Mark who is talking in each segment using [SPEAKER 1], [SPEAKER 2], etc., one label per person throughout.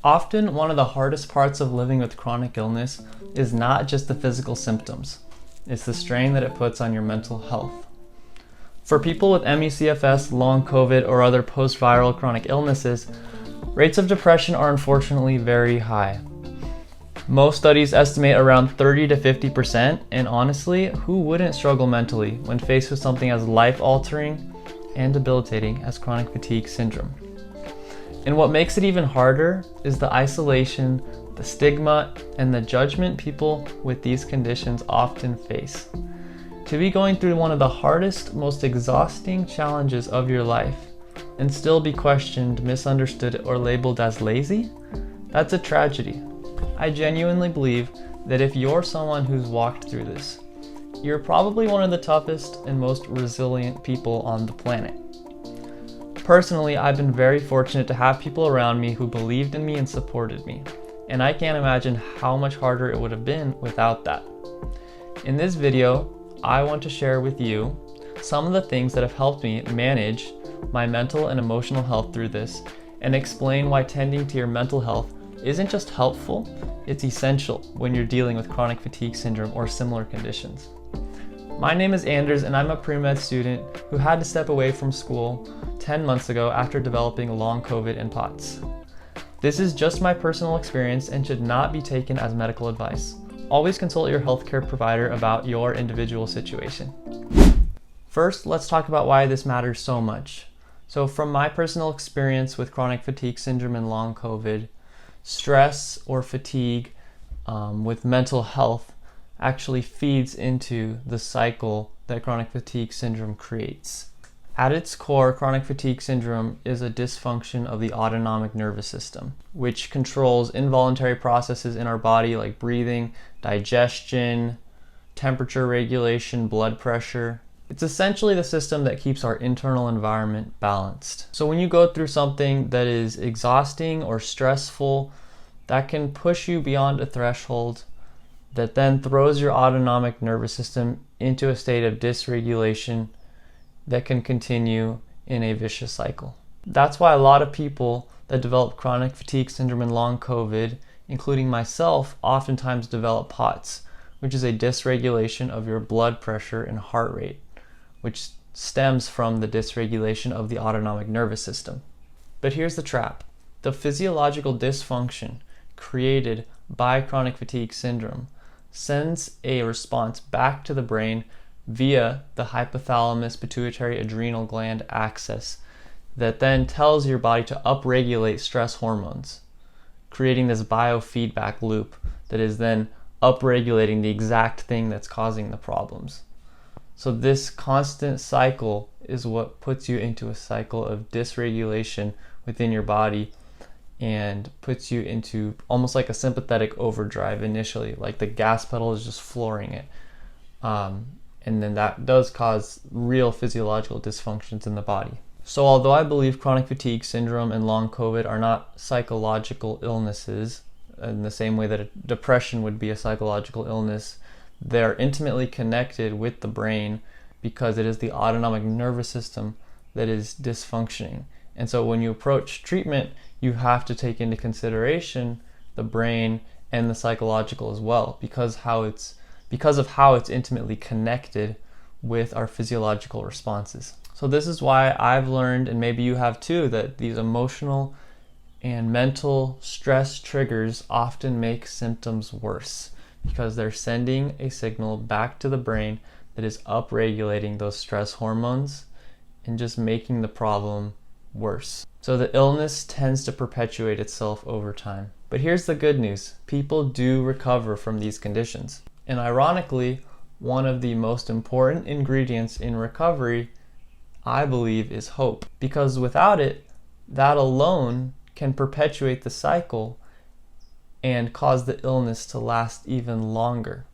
[SPEAKER 1] Often, one of the hardest parts of living with chronic illness is not just the physical symptoms, it's the strain that it puts on your mental health. For people with ME, CFS, long COVID, or other post-viral chronic illnesses, rates of depression are unfortunately very high. Most studies estimate around 30 to 50%, and honestly, who wouldn't struggle mentally when faced with something as life-altering and debilitating as chronic fatigue syndrome? And what makes it even harder is the isolation, the stigma, and the judgment people with these conditions often face. To be going through one of the hardest, most exhausting challenges of your life and still be questioned, misunderstood, or labeled as lazy, that's a tragedy. I genuinely believe that if you're someone who's walked through this, you're probably one of the toughest and most resilient people on the planet. Personally, I've been very fortunate to have people around me who believed in me and supported me, and I can't imagine how much harder it would have been without that. In this video, I want to share with you some of the things that have helped me manage my mental and emotional health through this, and explain why tending to your mental health isn't just helpful, it's essential when you're dealing with chronic fatigue syndrome or similar conditions. My name is Anders, and I'm a pre-med student who had to step away from school 10 months ago after developing long COVID and POTS. This is just my personal experience and should not be taken as medical advice. Always consult your healthcare provider about your individual situation. First, let's talk about why this matters so much. So from my personal experience with chronic fatigue syndrome and long COVID, stress or fatigue with mental health actually feeds into the cycle that chronic fatigue syndrome creates. At its core, chronic fatigue syndrome is a dysfunction of the autonomic nervous system, which controls involuntary processes in our body like breathing, digestion, temperature regulation, blood pressure. It's essentially the system that keeps our internal environment balanced. So when you go through something that is exhausting or stressful, that can push you beyond a threshold that then throws your autonomic nervous system into a state of dysregulation that can continue in a vicious cycle. That's why a lot of people that develop chronic fatigue syndrome and long COVID, including myself, oftentimes develop POTS, which is a dysregulation of your blood pressure and heart rate, which stems from the dysregulation of the autonomic nervous system. But here's the trap. The physiological dysfunction created by chronic fatigue syndrome sends a response back to the brain via the hypothalamus pituitary adrenal gland axis that then tells your body to upregulate stress hormones, creating this biofeedback loop that is then upregulating the exact thing that's causing the problems. So this constant cycle is what puts you into a cycle of dysregulation within your body and puts you into almost like a sympathetic overdrive initially, like the gas pedal is just flooring it. And then that does cause real physiological dysfunctions in the body. So although I believe chronic fatigue syndrome and long COVID are not psychological illnesses in the same way that depression would be a psychological illness, they're intimately connected with the brain because it is the autonomic nervous system that is dysfunctioning. And so when you approach treatment, you have to take into consideration the brain and the psychological as well, because of how it's intimately connected with our physiological responses. So this is why I've learned, and maybe you have too, that these emotional and mental stress triggers often make symptoms worse because they're sending a signal back to the brain that is upregulating those stress hormones and just making the problem worse. So the illness tends to perpetuate itself over time. But here's the good news. People do recover from these conditions. And ironically, one of the most important ingredients in recovery, I believe, is hope. Because without it, that alone can perpetuate the cycle and cause the illness to last even longer.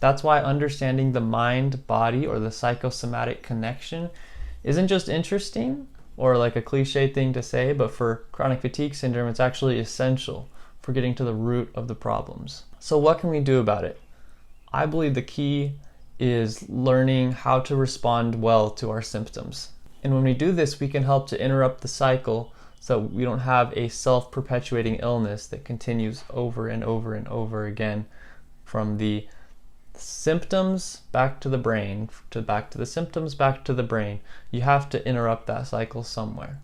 [SPEAKER 1] That's why understanding the mind-body or the psychosomatic connection isn't just interesting or like a cliche thing to say, but for chronic fatigue syndrome, it's actually essential for getting to the root of the problems. So what can we do about it? I believe the key is learning how to respond well to our symptoms. And when we do this, we can help to interrupt the cycle so we don't have a self-perpetuating illness that continues over and over and over again, from the symptoms back to the brain, back to the symptoms, back to the brain. You have to interrupt that cycle somewhere.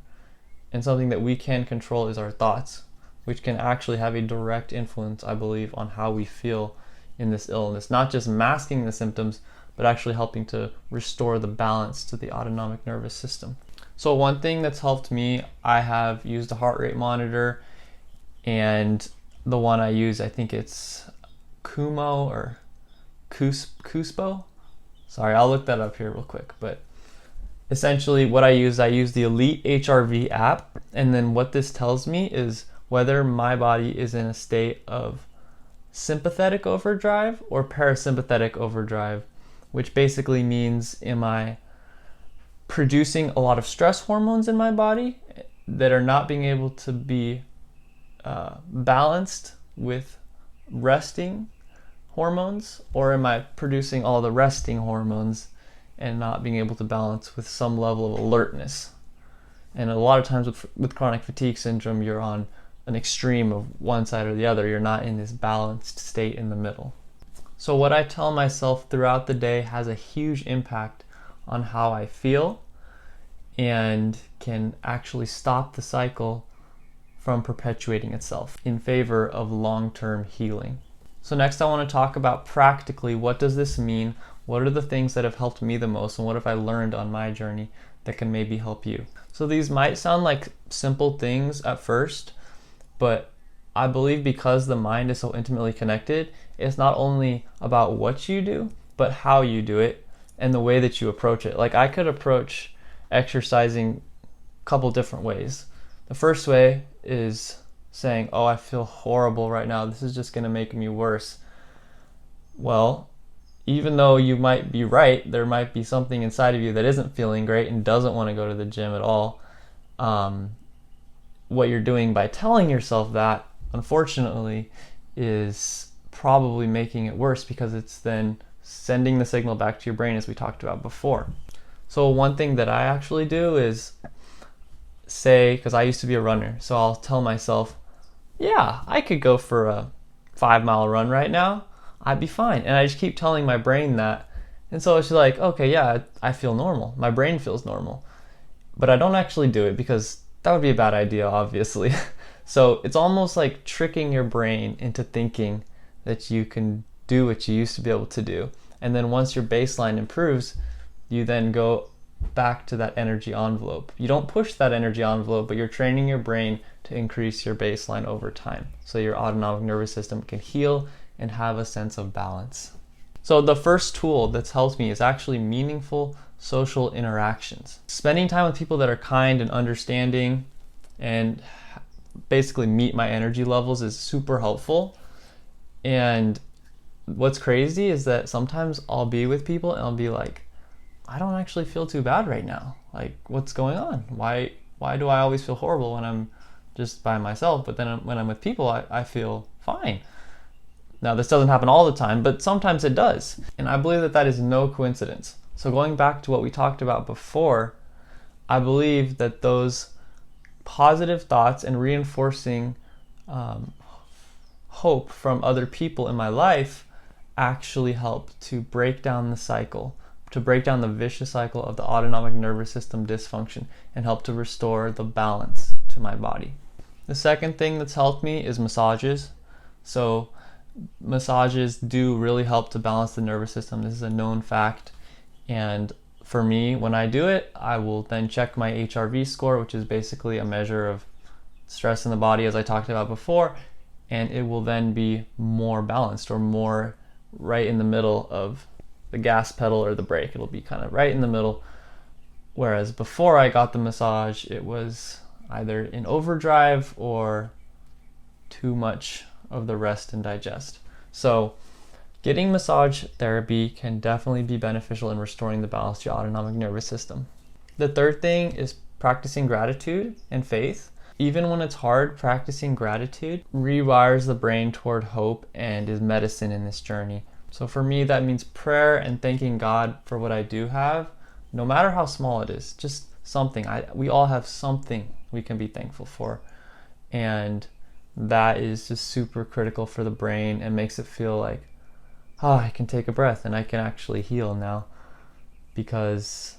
[SPEAKER 1] And something that we can control is our thoughts, which can actually have a direct influence, I believe, on how we feel in this illness. Not just masking the symptoms, but actually helping to restore the balance to the autonomic nervous system. So one thing that's helped me, I have used a heart rate monitor, and the one I use, I think it's Kumo or Cuspo. Sorry, I'll look that up here real quick. But essentially what I use the Elite HRV app, and then what this tells me is whether my body is in a state of sympathetic overdrive or parasympathetic overdrive, which basically means, am I producing a lot of stress hormones in my body that are not being able to be balanced with resting hormones, or am I producing all the resting hormones and not being able to balance with some level of alertness? And a lot of times with chronic fatigue syndrome, you're on an extreme of one side or the other. You're not in this balanced state in the middle. So what I tell myself throughout the day has a huge impact on how I feel, and can actually stop the cycle from perpetuating itself in favor of long-term healing. So next I want to talk about practically, what does this mean? What are the things that have helped me the most, and what have I learned on my journey that can maybe help you? So these might sound like simple things at first, but I believe because the mind is so intimately connected, it's not only about what you do, but how you do it and the way that you approach it. Like, I could approach exercising a couple different ways. The first way is saying, oh, I feel horrible right now, this is just going to make me worse. Well, even though you might be right, there might be something inside of you that isn't feeling great and doesn't want to go to the gym at all. What you're doing by telling yourself that, unfortunately, is probably making it worse, because it's then sending the signal back to your brain, as we talked about before. So one thing that I actually do is say, because I used to be a runner, so I'll tell myself, yeah, I could go for a 5-mile run right now, I'd be fine. And I just keep telling my brain that. And so it's like, okay, yeah, I feel normal. My brain feels normal. But I don't actually do it, because that would be a bad idea, obviously. So it's almost like tricking your brain into thinking that you can do what you used to be able to do. And then once your baseline improves, you then go back to that energy envelope. You don't push that energy envelope, but you're training your brain to increase your baseline over time, so your autonomic nervous system can heal and have a sense of balance. So the first tool that's helped me is actually meaningful social interactions. Spending time with people that are kind and understanding and basically meet my energy levels is super helpful. And what's crazy is that sometimes I'll be with people and I'll be like, I don't actually feel too bad right now. Like, what's going on? Why do I always feel horrible when I'm just by myself, but then when I'm with people, I feel fine? Now, this doesn't happen all the time, but sometimes it does. And I believe that that is no coincidence. So going back to what we talked about before, I believe that those positive thoughts and reinforcing hope from other people in my life actually help to break down the cycle, to break down the vicious cycle of the autonomic nervous system dysfunction, and help to restore the balance to my body. The second thing that's helped me is massages. So massages do really help to balance the nervous system. This is a known fact. And for me, when I do it, I will then check my HRV score, which is basically a measure of stress in the body, as I talked about before, and it will then be more balanced, or more right in the middle of the gas pedal or the brake. It'll be kind of right in the middle. Whereas before I got the massage, it was either in overdrive or too much of the rest and digest. So getting massage therapy can definitely be beneficial in restoring the balance to your autonomic nervous system. The third thing is practicing gratitude and faith. Even when it's hard, practicing gratitude rewires the brain toward hope and is medicine in this journey. So for me, that means prayer and thanking God for what I do have, no matter how small it is, just something. We all have something we can be thankful for. And that is just super critical for the brain and makes it feel like, I can take a breath and I can actually heal now because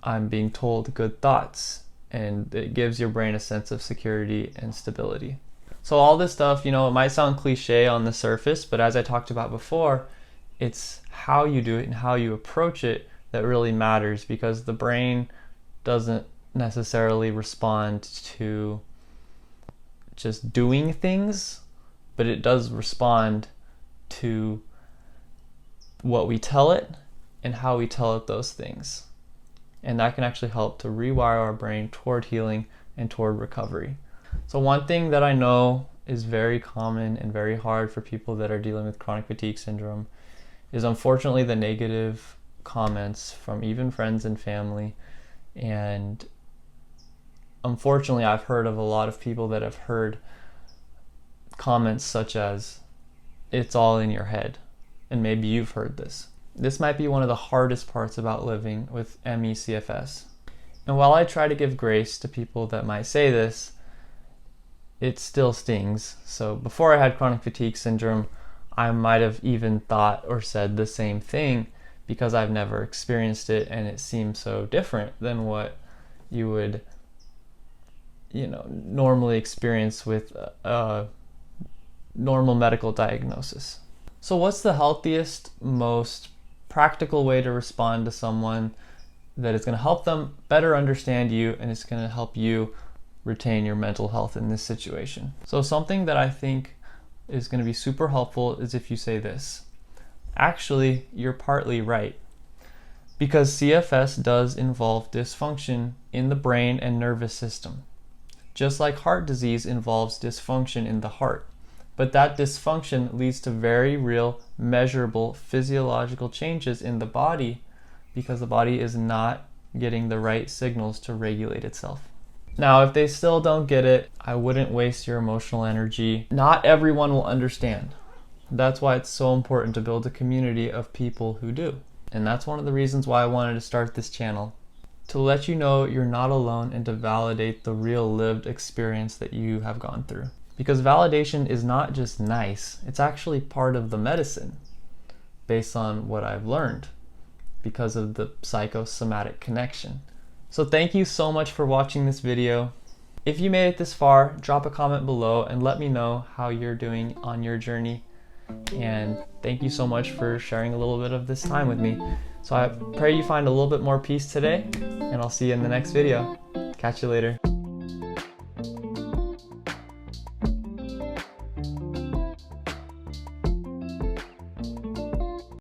[SPEAKER 1] I'm being told good thoughts, and it gives your brain a sense of security and stability. So all this stuff, it might sound cliche on the surface, but as I talked about before, it's how you do it and how you approach it that really matters, because the brain doesn't necessarily respond to just doing things, but it does respond to what we tell it and how we tell it those things. And that can actually help to rewire our brain toward healing and toward recovery. So one thing that I know is very common and very hard for people that are dealing with chronic fatigue syndrome is unfortunately the negative comments from even friends and family. And unfortunately, I've heard of a lot of people that have heard comments such as, "It's all in your head." And maybe you've heard this. This might be one of the hardest parts about living with ME/CFS. And while I try to give grace to people that might say this, it still stings. So before I had chronic fatigue syndrome, I might have even thought or said the same thing because I've never experienced it, and it seems so different than what you would normally experience with a normal medical diagnosis. So what's the healthiest, most practical way to respond to someone that is going to help them better understand you and is going to help you retain your mental health in this situation? So something that I think is going to be super helpful is if you say this: actually, you're partly right. Because CFS does involve dysfunction in the brain and nervous system. Just like heart disease involves dysfunction in the heart. But that dysfunction leads to very real, measurable physiological changes in the body because the body is not getting the right signals to regulate itself. Now, if they still don't get it, I wouldn't waste your emotional energy. Not everyone will understand. That's why it's so important to build a community of people who do. And that's one of the reasons why I wanted to start this channel. To let you know you're not alone and to validate the real lived experience that you have gone through. Because validation is not just nice, it's actually part of the medicine based on what I've learned because of the psychosomatic connection. So thank you so much for watching this video. If you made it this far, drop a comment below and let me know how you're doing on your journey. And thank you so much for sharing a little bit of this time with me. So I pray you find a little bit more peace today, and I'll see you in the next video. Catch you later.